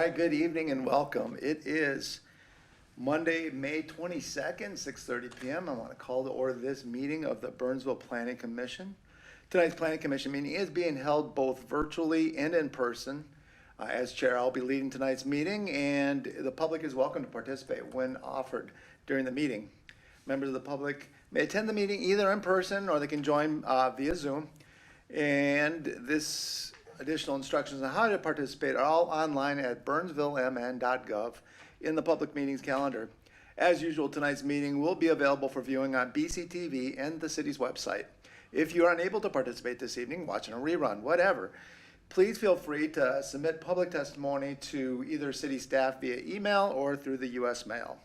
right, good evening and welcome. It is Monday, May 22nd, 6:30 p.m. I want to call to order this meeting of the Burnsville Planning Commission. Tonight's Planning Commission meeting is being held both virtually and in person. As chair, I'll be leading tonight's meeting, and the public is welcome to participate when offered during the meeting. Members of the public may attend the meeting either in person or they can join via Zoom. And this additional instructions on how to participate are all online at burnsvillemn.gov in the public meetings calendar. As usual, tonight's meeting will be available for viewing on BCTV and the city's website. If you are unable to participate this evening, watching a rerun, whatever, please feel free to submit public testimony to either city staff via email or through the U.S. mail.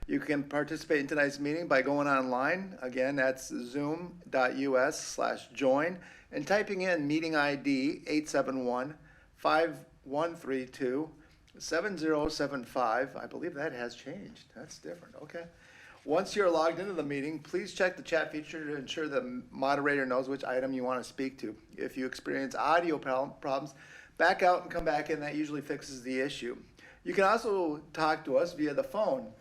You can participate in tonight's meeting by going online. Again, that's zoom.us/join and typing in meeting ID 871-5132-7075. I believe that has changed. That's different. Okay. Once you're logged into the meeting, please check the chat feature to ensure the moderator knows which item you want to speak to. If you experience audio problems, back out and come back in. That usually fixes the issue. You can also talk to us via the phone.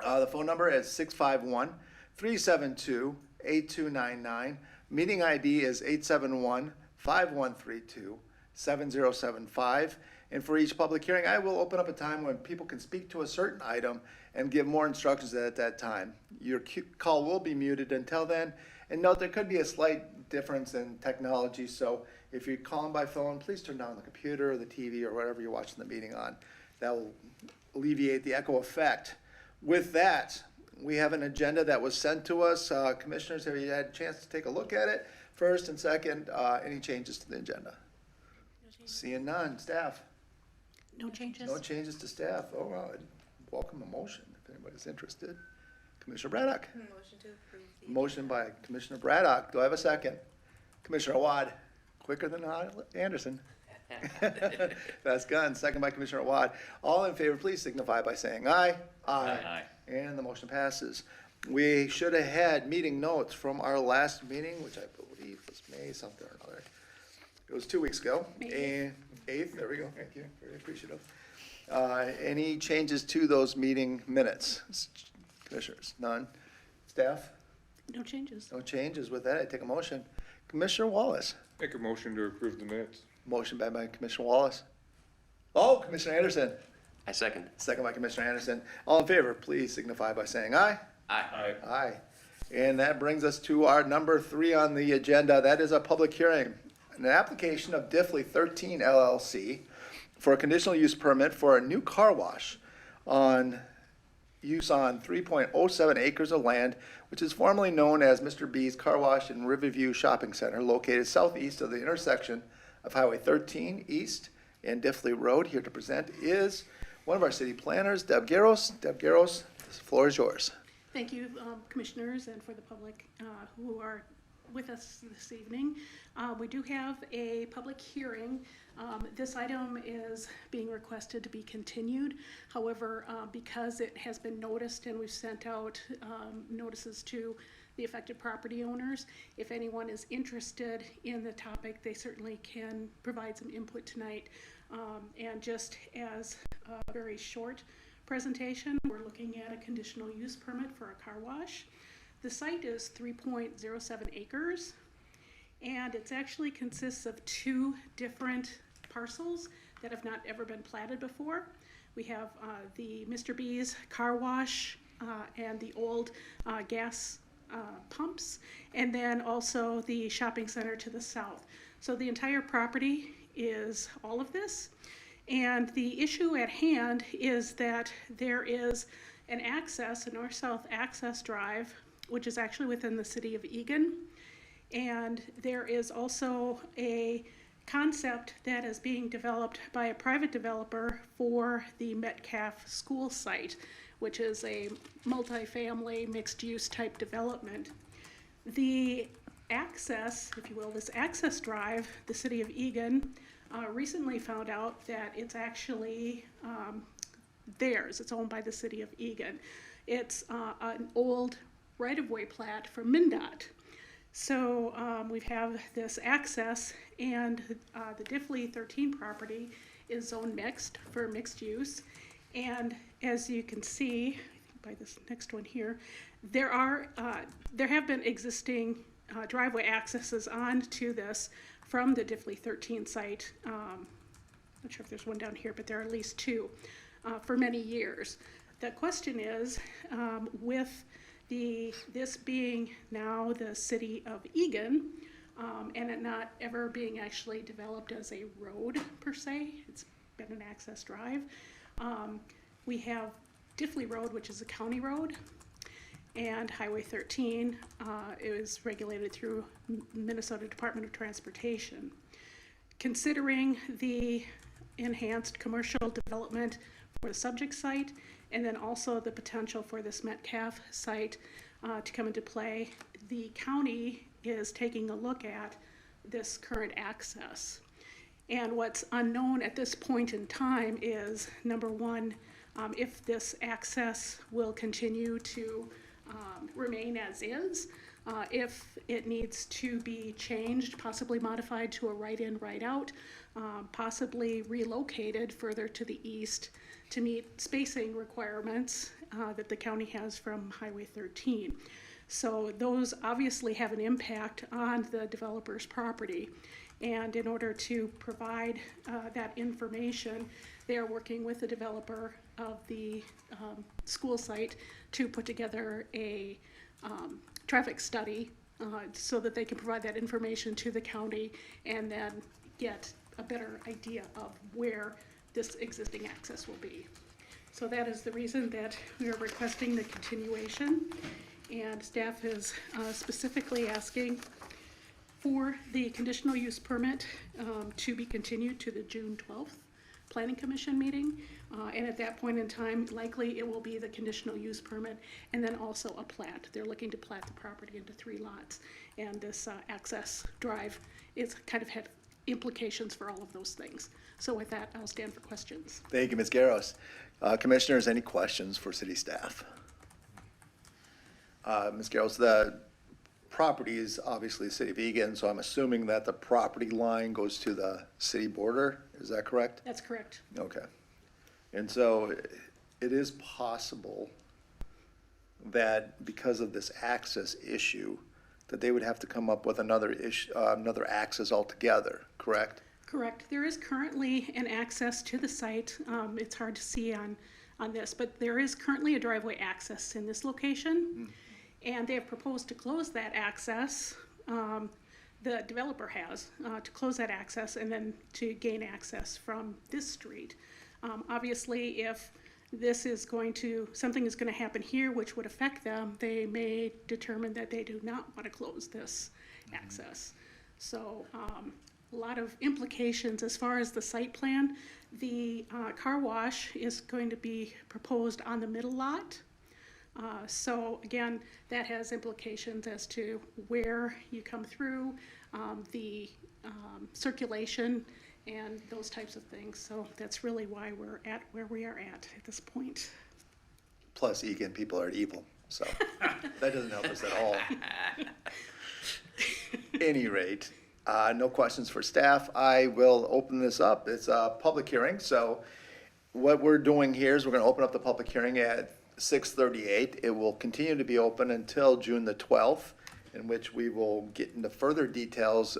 The phone number is 651-372-8299. Meeting ID is 871-5132-7075. And for each public hearing, I will open up a time when people can speak to a certain item and give more instructions at that time. Your call will be muted until then. And note, there could be a slight difference in technology. So if you're calling by phone, please turn down the computer or the TV or whatever you're watching the meeting on. That will alleviate the echo effect. With that, we have an agenda that was sent to us. Commissioners, have you had a chance to take a look at it? First and second, any changes to the agenda? No changes. Seeing none. Staff? No changes. No changes to staff. Oh, well, I'd welcome a motion if anybody's interested. Commissioner Braddock? Motion to approve the Motion by Commissioner Braddock. Do I have a second? Commissioner Wad? Quicker than Anderson. That's gone. Second by Commissioner Wad. All in favor, please signify by saying aye. Aye. Aye. And the motion passes. We should have had meeting notes from our last meeting, which I believe was May something or another. It was 2 weeks ago. May 8th, there we go. Thank you. Very appreciative. Any changes to those meeting minutes? Commissioners? None. Staff? No changes. No changes. With that, I take a motion. Commissioner Wallace? Make a motion to approve the minutes. Motion by Commissioner Wallace. Oh, Commissioner Anderson. I second. Second by Commissioner Anderson. All in favor, please signify by saying aye. Aye. Aye. And that brings us to our number 3 on the agenda. That is a public hearing. An application of Diffley 13 LLC for a conditional use permit for a new car wash on 3.07 acres of land, which is formerly known as Mr. B's Car Wash and Riverview Shopping Center, located southeast of the intersection of Highway 13 East and Diffley Road. Here to present is one of our city planners, Deb Garros. Deb Garros, the floor is yours. Thank you, commissioners, and for the public who are with us this evening. We do have a public hearing. This item is being requested to be continued. However, because it has been noticed and we've sent out notices to the affected property owners, if anyone is interested in the topic, they certainly can provide some input tonight. And just as a very short presentation, we're looking at a conditional use permit for a car wash. The site is 3.07 acres, and it actually consists of 2 different parcels that have not ever been platted before. We have the Mr. B's car wash and the old gas pumps, and then also the shopping center to the south. So the entire property is all of this, and the issue at hand is that there is an access, a north-south access drive, which is actually within the city of Eagan, and there is also a concept that is being developed by a private developer for the Metcalf school site, which is a multifamily mixed-use type development. The access, if you will, this access drive, the city of Eagan recently found out that it's actually theirs. It's owned by the city of Eagan. It's an old right-of-way plat from MnDOT. So we have this access, and the Diffley 13 property is zone mixed for mixed use. And as you can see by this next one here, there have been existing driveway accesses onto this from the Diffley 13 site. Not sure if there's one down here, but there are at least two for many years. The question is, with this being now the city of Eagan, and it not ever being actually developed as a road per se, it's been an access drive. We have Diffley Road, which is a county road, and Highway 13 is regulated through Minnesota Department of Transportation. Considering the enhanced commercial development for the subject site, and then also the potential for this Metcalf site to come into play, the county is taking a look at this current access. And what's unknown at this point in time is, number one, if this access will continue to remain as is, if it needs to be changed, possibly modified to a right-in, right-out, possibly relocated further to the east to meet spacing requirements that the county has from Highway 13. So those obviously have an impact on the developer's property. And in order to provide that information, they are working with the developer of the school site to put together a traffic study so that they can provide that information to the county and then get a better idea of where this existing access will be. So that is the reason that we are requesting the continuation, and staff is specifically asking for the conditional use permit to be continued to the June 12th Planning Commission meeting. And at that point in time, likely it will be the conditional use permit and then also a plat. They're looking to plat the property into 3 lots. And this access drive is kind of had implications for all of those things. So with that, I'll stand for questions. Thank you, Ms. Garros. Commissioners, any questions for city staff? Ms. Garros, the property is obviously the city of Eagan, so I'm assuming that the property line goes to the city border. Is that correct? That's correct. Okay. And so it is possible that because of this access issue, that they would have to come up with another issue, another access altogether, correct? Correct. There is currently an access to the site. It's hard to see on this, but there is currently a driveway access in this location. And they have proposed to close that access. The developer has to close that access and then to gain access from this street. Obviously, if this is something is going to happen here which would affect them, they may determine that they do not want to close this access. So a lot of implications as far as the site plan. The car wash is going to be proposed on the middle lot. So again, that has implications as to where you come through, the circulation, and those types of things. So that's really why we're at where we are at this point. Plus, Eagan people are evil, so that doesn't help us at all. Any rate, no questions for staff. I will open this up. It's a public hearing, so what we're doing here is we're going to open up the public hearing at 6:38. It will continue to be open until June the 12th, in which we will get into further details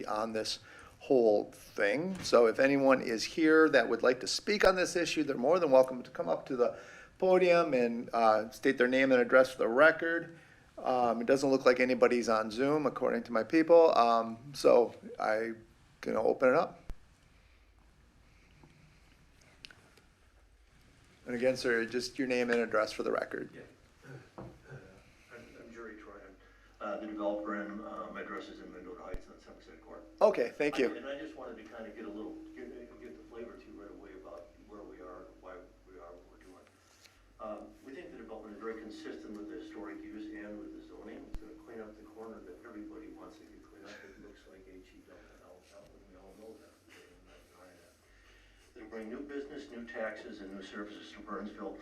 on this whole thing. So if anyone is here that would like to speak on this issue, they're more than welcome to come up to the podium and state their name and address for the record. It doesn't look like anybody's on Zoom, according to my people. So I'm going to open it up. And again, sir, just your name and address for the record. Yeah. I'm Jerry Troyan, the developer, and my address is in Mendota Heights on Somerset Court. Okay, thank you. And I just wanted to kind of get the flavor to you right away about where we are, why we are what we're doing. We think the development is very consistent with the historic use and with the zoning. It's going to clean up the corner that everybody wants to get cleaned up. It looks like HE downtown, and we all know that. I'm not denying that. It'll bring new business, new taxes, and new services to Burnsville.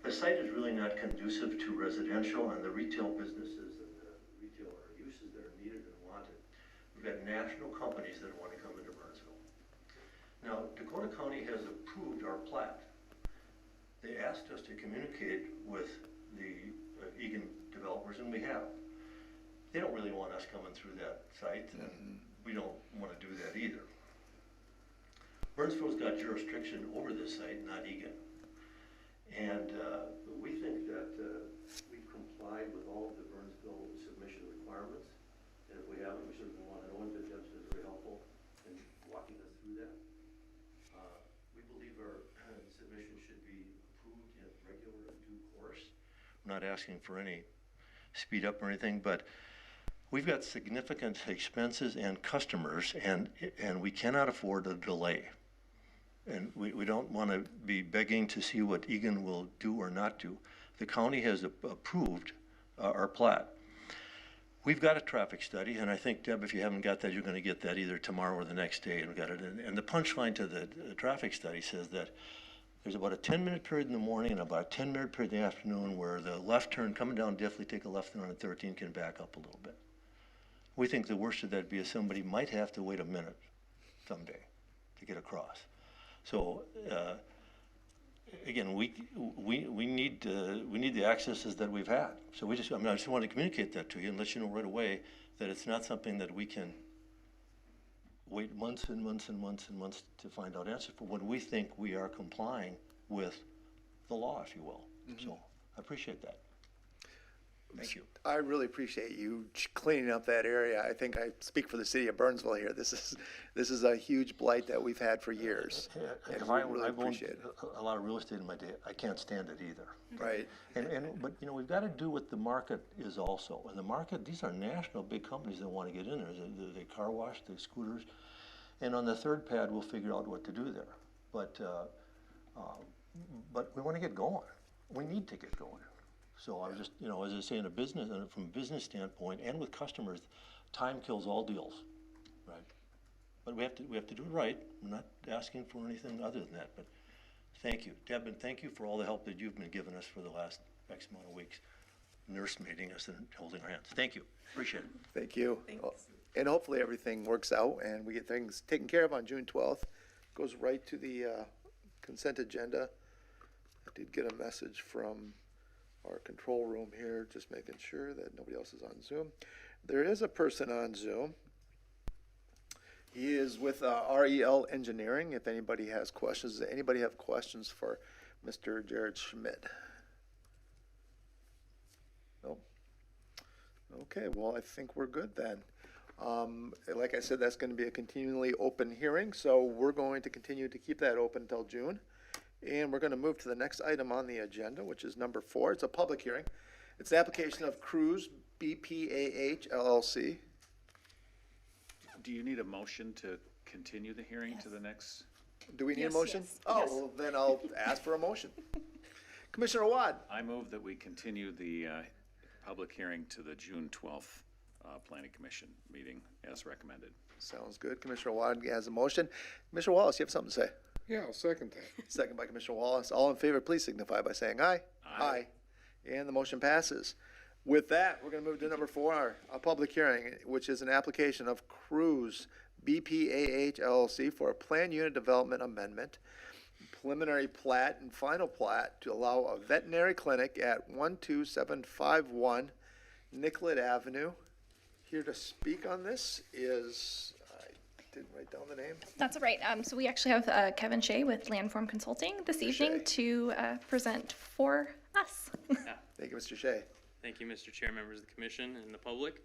The site is really not conducive to residential and the retail businesses and the retail uses that are needed got national companies that want to come into Burnsville. Now, Dakota County has approved our plat. They asked us to communicate with the Egan developers, and we have. They don't really want us coming through that site, and we don't want to do that either. Burnsville's got jurisdiction over this site, not Egan. And we think that we've complied with all of the Burnsville submission requirements. And if we haven't, we certainly want to know it. Deb's been very helpful in walking us through that. We believe our submission should be approved in regular due course. I'm not asking for any speed up or anything, but we've got significant expenses and customers, and we cannot afford a delay. And we don't want to be begging to see what Egan will do or not do. The county has approved our plat. We've got a traffic study, and I think, Deb, if you haven't got that, you're going to get that either tomorrow or the next day. And we got it. And the punchline to the traffic study says that there's about a 10-minute period in the morning and about a 10-minute period in the afternoon where the left turn coming down Diffley, take a left turn on 13, can back up a little bit. We think the worst of that be is somebody might have to wait a minute someday to get across. So again, we need the accesses that we've had. So I just wanted to communicate that to you and let you know right away that it's not something that we can wait months and months and months and months to find out answers for when we think we are complying with the law, if you will. So I appreciate that. Thank you. I really appreciate you cleaning up that area. I think I speak for the city of Burnsville here. This is a huge blight that we've had for years. And we really appreciate it. A lot of real estate in my day. I can't stand it either. Right. But you know, we've got to do what the market is also. And the market, these are national big companies that want to get in there. The car wash, the scooters. And on the third pad, we'll figure out what to do there. But we want to get going. We need to get going. So I was just, you know, as I say, from a business standpoint and with customers, time kills all deals, right? But we have to do it right. I'm not asking for anything other than that, but thank you. Deb, and thank you for all the help that you've been giving us for the last X amount of weeks, nursemaiding us and holding our hands. Thank you. Appreciate it. Thank you. Thanks. And hopefully everything works out and we get things taken care of on June 12th. Goes right to the consent agenda. I did get a message from our control room here, just making sure that nobody else is on Zoom. There is a person on Zoom. He is with REL Engineering. If anybody has questions, does anybody have questions for Mr. Jared Schmidt? No? Okay, well, I think we're good then. Like I said, that's going to be a continually open hearing, so we're going to continue to keep that open until June. And we're going to move to the next item on the agenda, which is number 4. It's a public hearing. It's the application of Kruse, BPAH, LLC. Do you need a motion to continue the hearing to the next? Do we need a Yes, motion? yes, Oh, yes. well, then I'll ask for a motion. Commissioner Wad. I move that we continue the public hearing to the June 12th Planning Commission meeting as recommended. Sounds good. Commissioner Wad has a motion. Commissioner Wallace, you have something to say? Yeah, I'll second that. Second by Commissioner Wallace. All in favor, please signify by saying aye. Aye. And the motion passes. With that, we're going to move to number 4, a public hearing, which is an application of Kruse, BPAH LLC for a plan unit development amendment, preliminary plat and final plat to allow a veterinary clinic at 12751 Nicollet Avenue. Here to speak on this is, I didn't write down the name. That's all right. So we actually have Kevin Shea with Landform Consulting this evening to present for us. Thank you, Mr. Shea. Thank you, Mr. Chair, members of the commission and the public.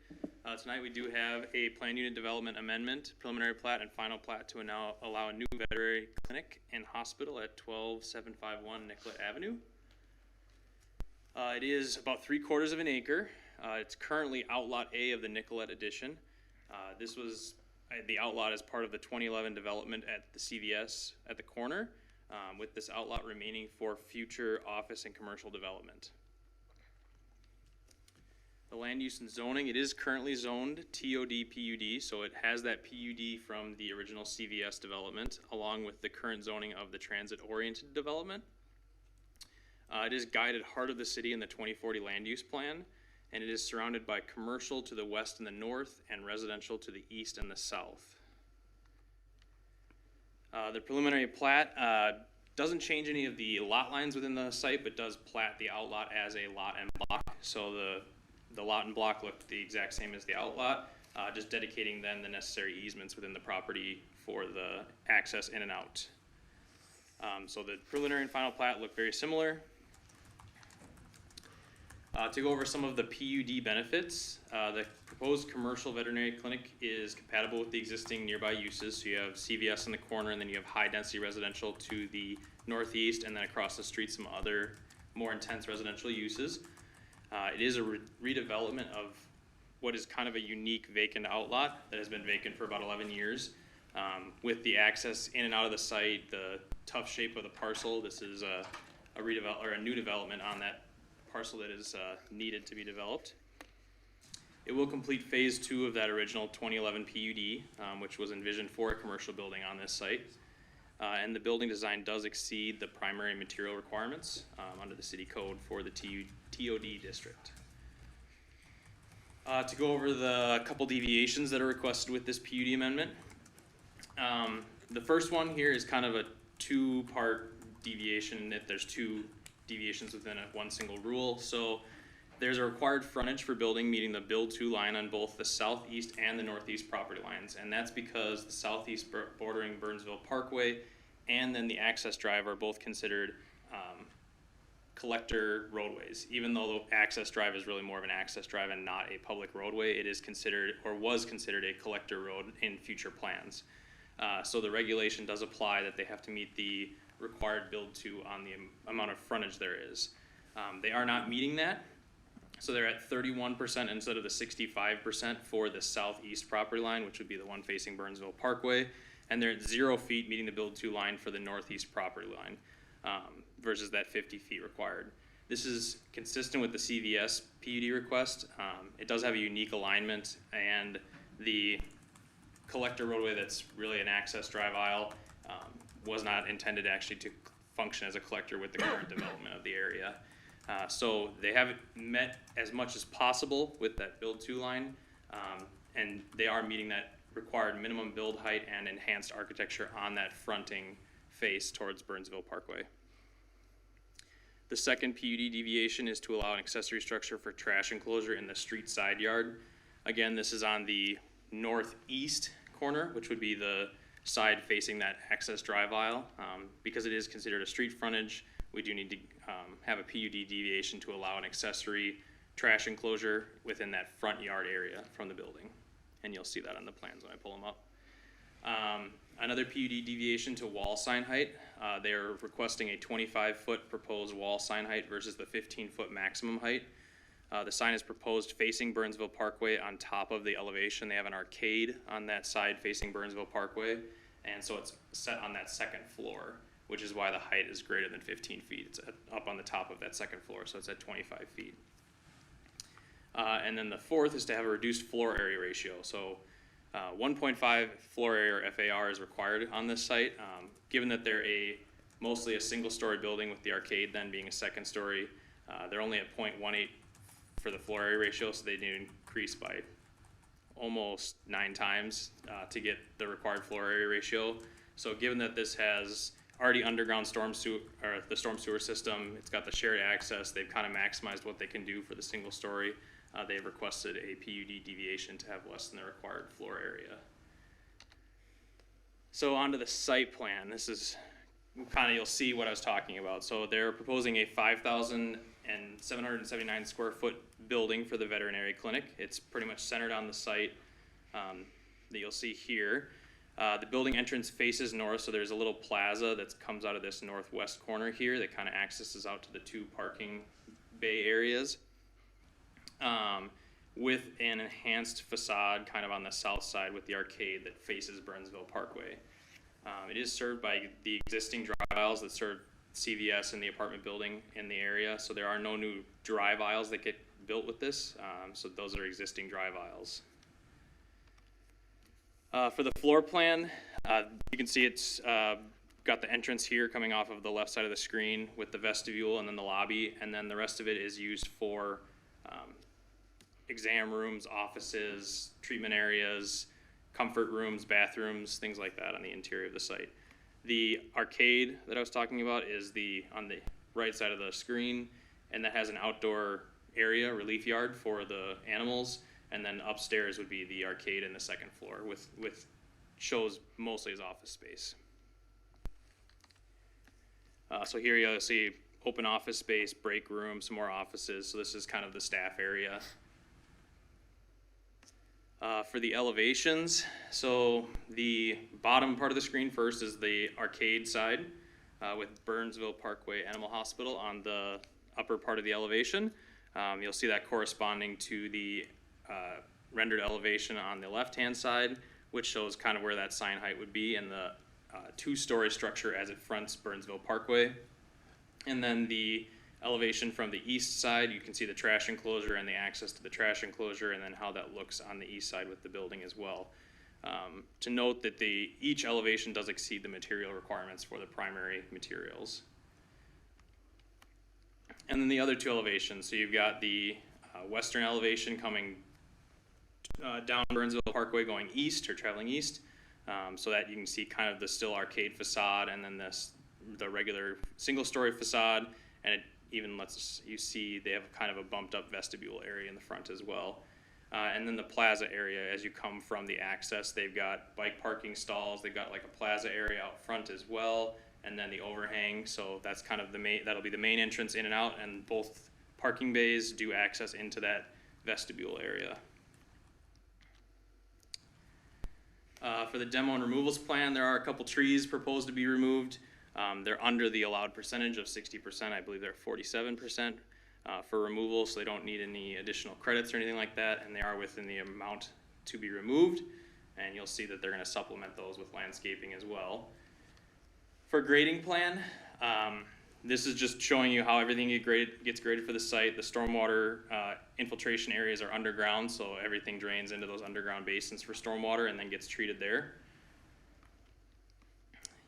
Tonight we do have a plan unit development amendment, preliminary plat and final plat to now allow a new veterinary clinic and hospital at 12751 Nicollet Avenue. It is about 3/4 of an acre. It's currently Outlot A of the Nicollet addition. This was the outlot as part of the 2011 development at the CVS at the corner, with this outlot remaining for future office and commercial development. The land use and zoning, it is currently zoned TOD PUD, so it has that PUD from the original CVS development, along with the current zoning of the transit-oriented development. It is guided heart of the city in the 2040 land use plan, and it is surrounded by commercial to the west and the north and residential to the east and the south. The preliminary plat doesn't change any of the lot lines within the site, but does plat the outlot as a lot and block. So the lot and block look the exact same as the outlot, just dedicating then the necessary easements within the property for the access in and out. So the preliminary and final plat look very similar. To go over some of the PUD benefits, the proposed commercial veterinary clinic is compatible with the existing nearby uses. So you have CVS in the corner, and then you have high density residential to the northeast, and then across the street some other more intense residential uses. It is a redevelopment of what is kind of a unique vacant outlot that has been vacant for about 11 years. With the access in and out of the site, the tough shape of the parcel, this is a new development on that parcel that is needed to be developed. It will complete phase 2 of that original 2011 PUD, which was envisioned for a commercial building on this site. And the building design does exceed the primary material requirements under the city code for the TOD district. To go over the couple deviations that are requested with this PUD amendment. The first one here is kind of a two-part deviation, that there's two deviations within one single rule. So there's a required frontage for building meeting the build to line on both the southeast and the northeast property lines. And that's because the southeast bordering Burnsville Parkway and then the access drive are both considered collector roadways. Even though the access drive is really more of an access drive and not a public roadway, it is considered, or was considered, a collector road in future plans. So the regulation does apply that they have to meet the required build to on the amount of frontage there is. They are not meeting that, so they're at 31% instead of the 65% for the southeast property line, which would be the one facing Burnsville Parkway, and they're at 0 feet meeting the build to line for the northeast property line versus that 50 feet required. This is consistent with the CVS PUD request. It does have a unique alignment, and the collector roadway that's really an access drive aisle was not intended actually to function as a collector with the current development of the area. So they have met as much as possible with that build to line, and they are meeting that required minimum build height and enhanced architecture on that fronting face towards Burnsville Parkway. The second PUD deviation is to allow an accessory structure for trash enclosure in the street side yard. Again, this is on the northeast corner, which would be the side facing that access drive aisle. Because it is considered a street frontage, we do need to have a PUD deviation to allow an accessory trash enclosure within that front yard area from the building. And you'll see that on the plans when I pull them up. Another PUD deviation to wall sign height. They are requesting a 25-foot proposed wall sign height versus the 15-foot maximum height. The sign is proposed facing Burnsville Parkway on top of the elevation. They have an arcade on that side facing Burnsville Parkway, and so it's set on that second floor, which is why the height is greater than 15 feet. It's up on the top of that second floor, so it's at 25 feet. And then the fourth is to have a reduced floor area ratio. So 1.5 floor area or FAR is required on this site. Given that they're mostly a single-story building with the arcade then being a second story, they're only at 0.18 for the floor area ratio, so they need to increase by almost 9 times to get the required floor area ratio. So given that this has already underground storm sewer, or the storm sewer system, it's got the shared access, they've kind of maximized what they can do for the single story. They've requested a PUD deviation to have less than the required floor area. So onto the site plan. This is kind of, you'll see what I was talking about. So they're proposing a 5,779 square foot building for the veterinary clinic. It's pretty much centered on the site that you'll see here. The building entrance faces north, so there's a little plaza that comes out of this northwest corner here that kind of accesses out to the 2 parking bay areas. With an enhanced facade kind of on the south side with the arcade that faces Burnsville Parkway. It is served by the existing drive aisles that serve CVS and the apartment building in the area, so there are no new drive aisles that get built with this, so those are existing drive aisles. For the floor plan, you can see it's got the entrance here coming off of the left side of the screen with the vestibule and then the lobby, and then the rest of it is used for exam rooms, offices, treatment areas, comfort rooms, bathrooms, things like that on the interior of the site. The arcade that I was talking about is on the right side of the screen, and that has an outdoor area, relief yard for the animals, and then upstairs would be the arcade in the second floor with shows mostly as office space. So here you'll see open office space, break room, some more offices. So this is kind of the staff area. For the elevations, so the bottom part of the screen first is the arcade side with Burnsville Parkway Animal Hospital on the upper part of the elevation. You'll see that corresponding to the rendered elevation on the left-hand side, which shows kind of where that sign height would be, and the two-story structure as it fronts Burnsville Parkway. And then the elevation from the east side, you can see the trash enclosure and the access to the trash enclosure, and then how that looks on the east side with the building as well. To note that each elevation does exceed the material requirements for the primary materials. And then the other two elevations, so you've got the western elevation coming down Burnsville Parkway going east or traveling east, so that you can see kind of the still arcade facade, and then the regular single-story facade, and it even lets you see they have kind of a bumped up vestibule area in the front as well. And then the plaza area, as you come from the access, they've got bike parking stalls, they've got like a plaza area out front as well, and then the overhang, so that's kind of that'll be the main entrance in and out, and both parking bays do access into that vestibule area. For the demo and removals plan, there are a couple trees proposed to be removed. They're under the allowed percentage of 60%. I believe they're 47% for removal, so they don't need any additional credits or anything like that, and they are within the amount to be removed. And you'll see that they're going to supplement those with landscaping as well. For grading plan, this is just showing you how everything gets graded for the site. The stormwater infiltration areas are underground, so everything drains into those underground basins for stormwater and then gets treated there.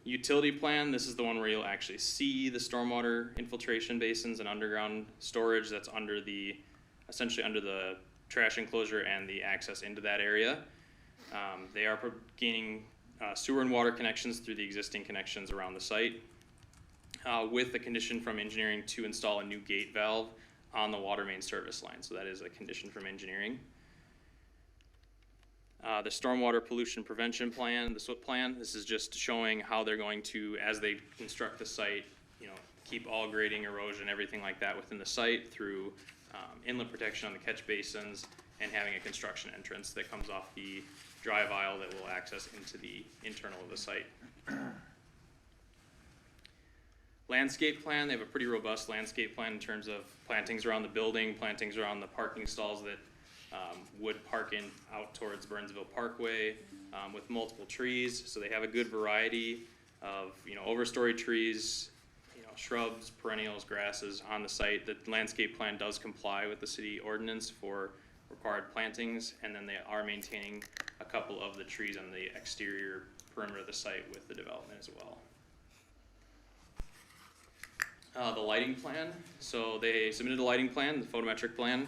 Utility plan, this is the one where you'll actually see the stormwater infiltration basins and underground storage that's essentially under the trash enclosure and the access into that area. They are gaining sewer and water connections through the existing connections around the site, with the condition from engineering to install a new gate valve on the water main service line. So that is a condition from engineering. The stormwater pollution prevention plan, the SWIP plan, this is just showing how they're going to, as they construct the site, keep all grading, erosion, everything like that within the site through inlet protection on the catch basins and having a construction entrance that comes off the drive aisle that will access into the internal of the site. Landscape plan, they have a pretty robust landscape plan in terms of plantings around the building, plantings around the parking stalls that would park in out towards Burnsville Parkway with multiple trees. So they have a good variety of overstory trees, shrubs, perennials, grasses on the site. The landscape plan does comply with the city ordinance for required plantings, and then they are maintaining a couple of the trees on the exterior perimeter of the site with the development as well. The lighting plan, so they submitted a lighting plan, the photometric plan.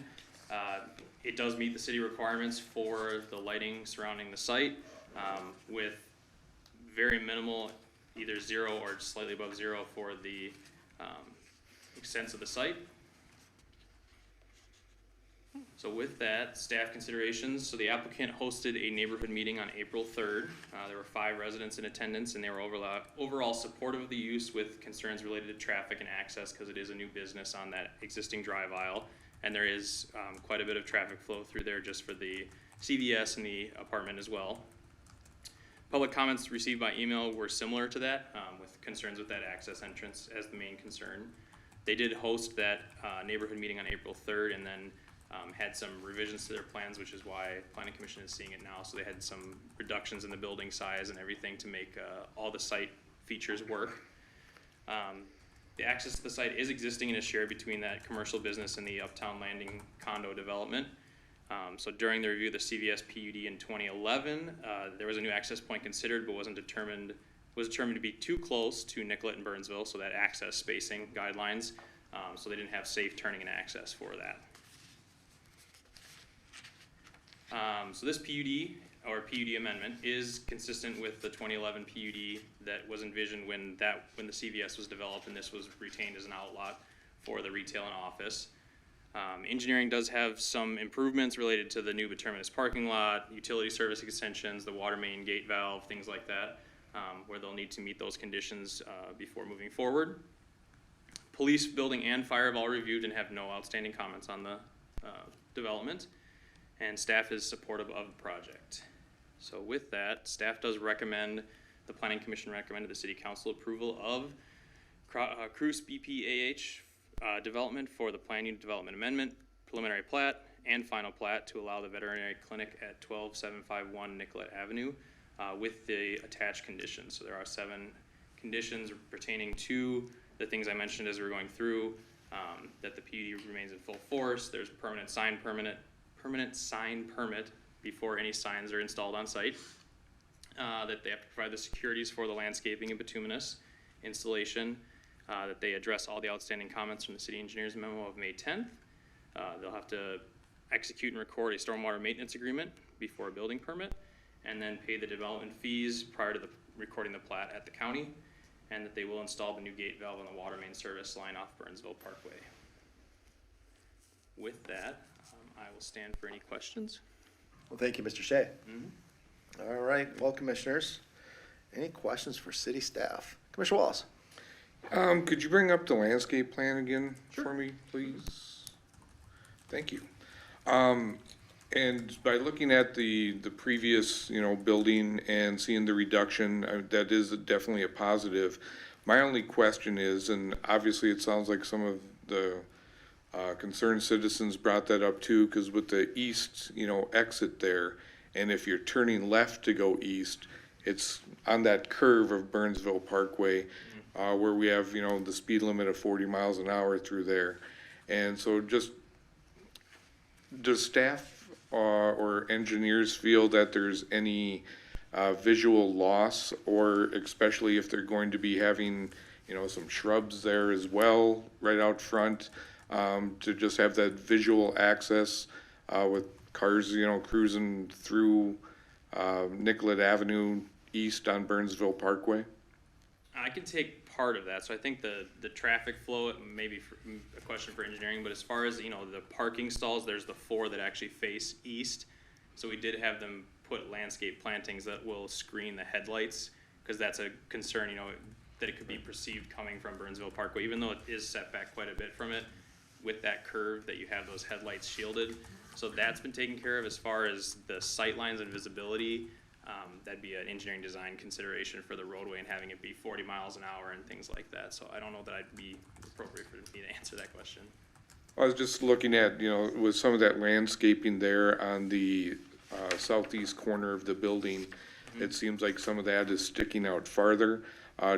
It does meet the city requirements for the lighting surrounding the site, with very minimal, either 0 or slightly above 0 for the extents of the site. So with that, staff considerations. So the applicant hosted a neighborhood meeting on April 3rd. There were 5 residents in attendance, and they were overall supportive of the use with concerns related to traffic and access, because it is a new business on that existing drive aisle. And there is quite a bit of traffic flow through there just for the CVS and the apartment as well. Public comments received by email were similar to that, with concerns with that access entrance as the main concern. They did host that neighborhood meeting on April 3rd, and then had some revisions to their plans, which is why Planning Commission is seeing it now. So they had some reductions in the building size and everything to make all the site features work. The access to the site is existing and is shared between that commercial business and the Uptown Landing condo development. So during the review of the CVS PUD in 2011, there was a new access point considered, but was determined to be too close to Nicollet and Burnsville, so that access spacing guidelines. So they didn't have safe turning and access for that. So this PUD, or PUD amendment, is consistent with the 2011 PUD that was envisioned when the CVS was developed and this was retained as an outlot for the retail and office. Engineering does have some improvements related to the new bituminous parking lot, utility service extensions, the water main gate valve, things like that, where they'll need to meet those conditions before moving forward. Police, building, and fire have all reviewed and have no outstanding comments on the development, and staff is supportive of the project. So with that, staff does recommend, the Planning Commission recommended the City Council approval of Kruse BPAH development for the Plan Unit Development Amendment, preliminary plat, and final plat to allow the veterinary clinic at 12751 Nicollet Avenue with the attached conditions. So there are 7 conditions pertaining to the things I mentioned as we were going through, that the PUD remains in full force. There's permanent sign permit before any signs are installed on site. That they have to provide the securities for the landscaping and bituminous installation. That they address all the outstanding comments from the city engineer's memo of May 10th. They'll have to execute and record a stormwater maintenance agreement before a building permit, and then pay the development fees prior to recording the plat at the county, and that they will install the new gate valve on the water main service line off Burnsville Parkway. With that, I will stand for any questions. Well, thank you, Mr. Shea. All right, well, commissioners, any questions for city staff? Commissioner Wallace? Could you bring up the landscape plan again for me, please? Thank you. And by looking at the previous, building and seeing the reduction, that is definitely a positive. My only question is, and obviously it sounds like some of the concerned citizens brought that up too, because with the east, exit there, and if you're turning left to go east, it's on that curve of Burnsville Parkway, where we have, the speed limit of 40 miles an hour through there. And so does staff or engineers feel that there's any visual loss, or especially if they're going to be having, some shrubs there as well, right out front, to just have that visual access with cars, cruising through Nicollet Avenue east on Burnsville Parkway? I can take part of that. So I think the traffic flow, maybe a question for engineering, but as far as, the parking stalls, there's the 4 that actually face east. So we did have them put landscape plantings that will screen the headlights, because that's a concern, that it could be perceived coming from Burnsville Parkway, even though it is set back quite a bit from it with that curve, that you have those headlights shielded. So that's been taken care of. As far as the sight lines and visibility, that'd be an engineering design consideration for the roadway and having it be 40 miles an hour and things like that. So I don't know that I'd be appropriate for me to answer that question. I was just looking at, with some of that landscaping there on the southeast corner of the building, it seems like some of that is sticking out farther.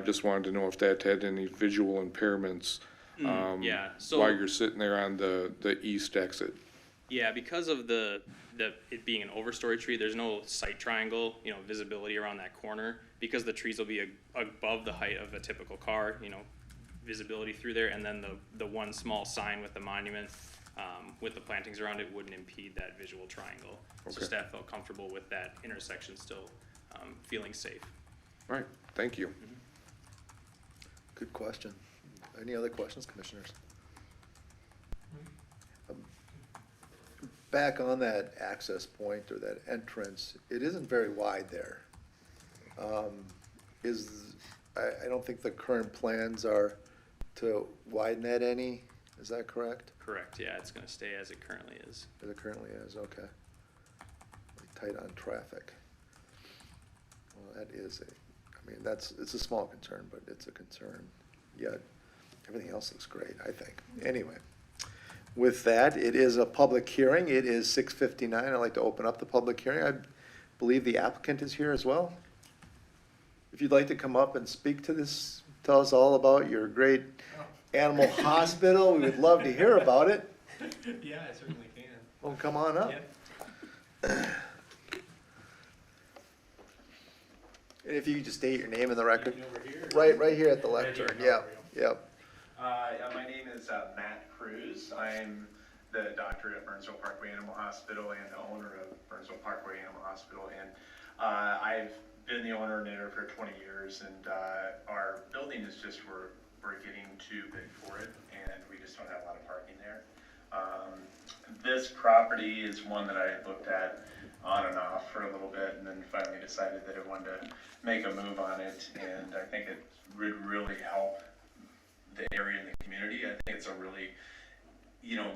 Just wanted to know if that had any visual impairments Yeah. So while you're sitting there on the east exit. yeah, because of it being an overstory tree, there's no sight triangle, visibility around that corner, because the trees will be above the height of a typical car, visibility through there, and then the one small sign with the monument, with the plantings around it, wouldn't impede that visual triangle. So Okay. staff felt comfortable with that intersection still feeling safe. All right, thank you. Good question. Any other questions, commissioners? Back on that access point or that entrance, it isn't very wide there. I don't think the current plans are to widen that any, is that correct? Correct, yeah, it's gonna stay as it currently is. As it currently is, okay. Tight on traffic. Well, that is it's a small concern, but it's a concern. Yet, everything else looks great, I think. Anyway, with that, it is a public hearing. It is 6:59. I'd like to open up the public hearing. I believe the applicant is here as well. If you'd like to come up and speak to this, tell us all about your great animal hospital, we would love to hear about it. Yeah, I certainly can. Well, come on up. Yep. And if you could just state your name in the record. Over here. Right here at the lectern, Right here, yeah, there we yep. My name is Matt Kruse. I'm the doctor at Burnsville Parkway Animal Hospital and the owner of Burnsville Parkway Animal Hospital. And I've been the owner there for 20 years, and our building is just, we're getting too big for it, and we just don't have a lot of parking there. This property is one that I looked at on and off for a little bit, and then finally decided that I wanted to make a move on it, and I think it would really help the area and the community. I think it's a really,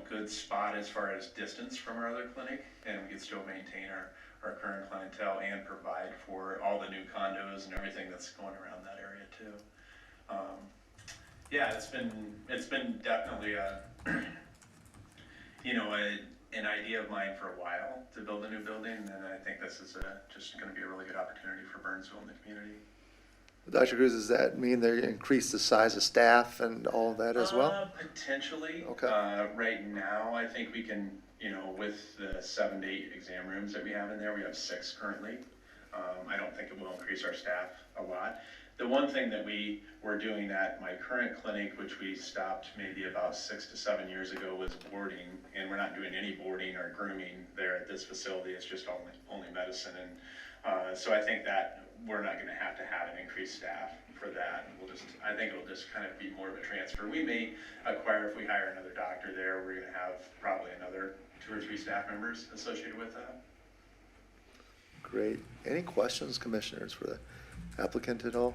good spot as far as distance from our other clinic, and we can still maintain our current clientele and provide for all the new condos and everything that's going around that area too. Yeah, it's been definitely an idea of mine for a while to build a new building, and I think this is just going to be a really good opportunity for Burnsville and the community. Dr. Kruse, does that mean they increase the size of staff and all of that as well? Potentially. Okay. Right now, I think we can, with the 7 to 8 exam rooms that we have in there, we have 6 currently. I don't think it will increase our staff a lot. The one thing that we were doing at my current clinic, which we stopped maybe about 6 to 7 years ago, was boarding, and we're not doing any boarding or grooming there at this facility. It's just only medicine, and so I think that we're not going to have an increased staff for that. I think it'll just kind of be more of a transfer. We may acquire, if we hire another doctor there, we're going to have probably another 2 or 3 staff members associated with that. Great. Any questions, commissioners, for the applicant at all?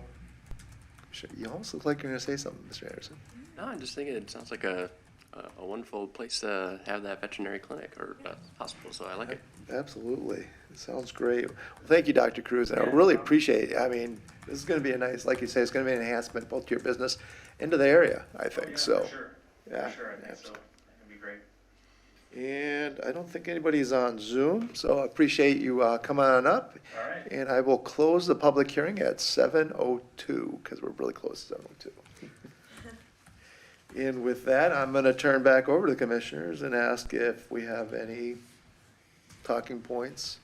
You almost look like you're going to say something, Mr. Anderson. No, I'm just thinking it sounds like a wonderful place to have that veterinary clinic or hospital, so I like it. Absolutely. It sounds great. Well, thank you, Dr. Kruse, and I really appreciate it. I mean, this is going to be a nice, like you say, it's going to be an enhancement both to your business and to the area, I think. Yeah, so. For sure. Yeah, For sure, I think so. It'll be great. And I don't think anybody's on Zoom, so I appreciate you coming on up. All right. And I will close the public hearing at 7:02, because we're really close to 7:02. And with that, I'm going to turn back over to the commissioners and ask if we have any talking points.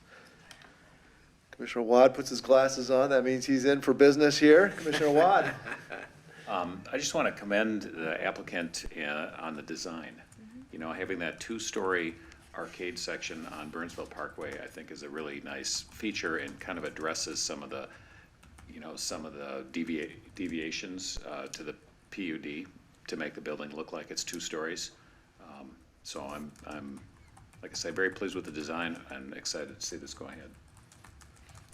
Commissioner Wad puts his glasses on. That means he's in for business here. Commissioner Wad. I just want to commend the applicant on the design. Having that 2-story arcade section on Burnsville Parkway, I think, is a really nice feature and kind of addresses some of the deviations to the PUD to make the building look like it's 2 stories. So I'm, like I say, very pleased with the design and excited to see this go ahead.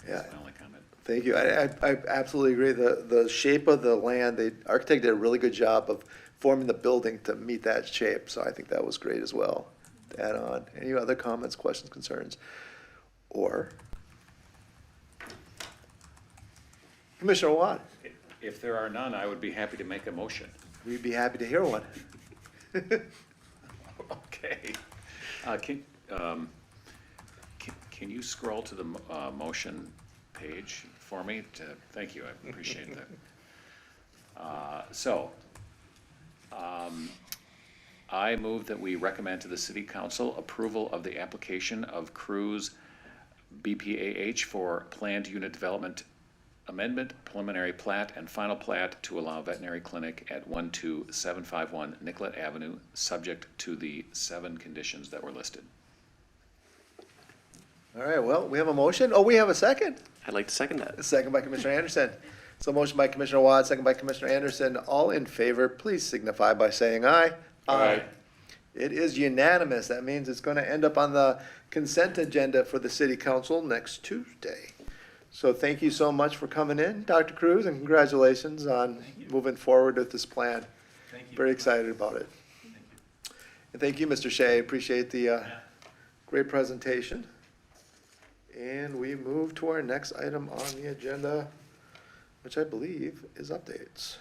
Yeah. That's my only comment. Thank you. I absolutely agree. The shape of the land, the architect did a really good job of forming the building to meet that shape. So I think that was great as well. To add on, any other comments, questions, concerns? Or Commissioner Watt, If there are none, I would be happy to make a motion. we'd be happy to hear one. Okay. Can you scroll to the motion page for me? Thank you, I appreciate that. I move that we recommend to the City Council approval of the application of Kruse BPAH for planned unit development amendment, preliminary plat, and final plat to allow veterinary clinic at 12751 Nicollet Avenue, subject to the 7 conditions that were listed. All right, well, we have a motion. Oh, we have a second. I'd like to second that. A second by Commissioner Anderson. So motion by Commissioner Watt, second by Commissioner Anderson. All in favor, please signify by saying aye. Aye. It is unanimous. That means it's going to end up on the consent agenda for the City Council next Tuesday. So thank you so much for coming in, Dr. Kruse, and congratulations on moving forward with this plan. Thank you. Very excited about it. Thank you. And thank you, Mr. Shea. Appreciate the great presentation. And we move to our next item on the agenda, which I believe is updates.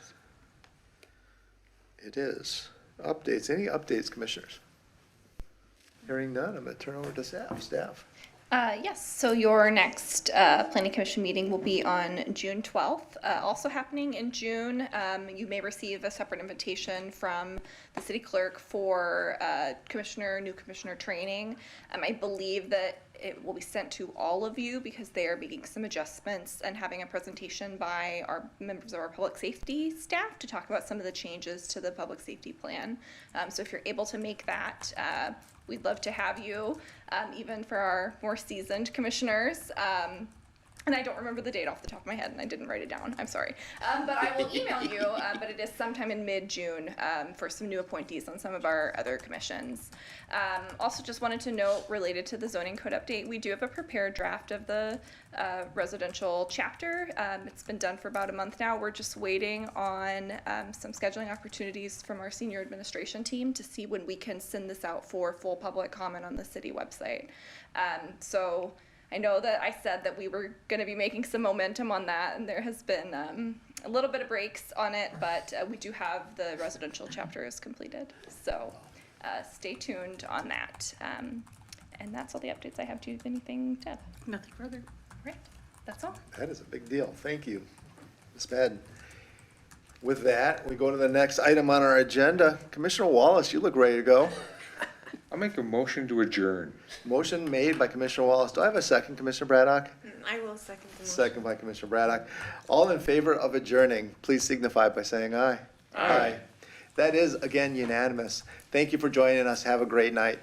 It is. Updates. Any updates, commissioners? Hearing none, I'm going to turn over to staff. Yes, so your next Planning Commission meeting will be on June 12th. Also happening in June, you may receive a separate invitation from the city clerk for new commissioner training. I believe that it will be sent to all of you because they are making some adjustments and having a presentation by our members of our public safety staff to talk about some of the changes to the public safety plan. So if you're able to make that, we'd love to have you, even for our more seasoned commissioners. And I don't remember the date off the top of my head, and I didn't write it down. I'm sorry. But I will email you, but it is sometime in mid-June for some new appointees on some of our other commissions. Also just wanted to note, related to the zoning code update, we do have a prepared draft of the residential chapter. It's been done for about a month now. We're just waiting on some scheduling opportunities from our senior administration team to see when we can send this out for full public comment on the city website. So I know that I said that we were going to be making some momentum on that, and there has been a little bit of breaks on it, but we do have the residential chapter is completed. So stay tuned on that. And that's all the updates I have. Do you have anything, Deb? Nothing further. Right, that's all. That is a big deal. Thank you, Ms. Madden. With that, we go to the next item on our agenda. Commissioner Wallace, you look ready to go. I'll make a motion to adjourn. Motion made by Commissioner Wallace. Do I have a second, Commissioner Braddock? I will second the motion. Second by Commissioner Braddock. All in favor of adjourning, please signify by saying aye. Aye. That is, again, unanimous. Thank you for joining us. Have a great night.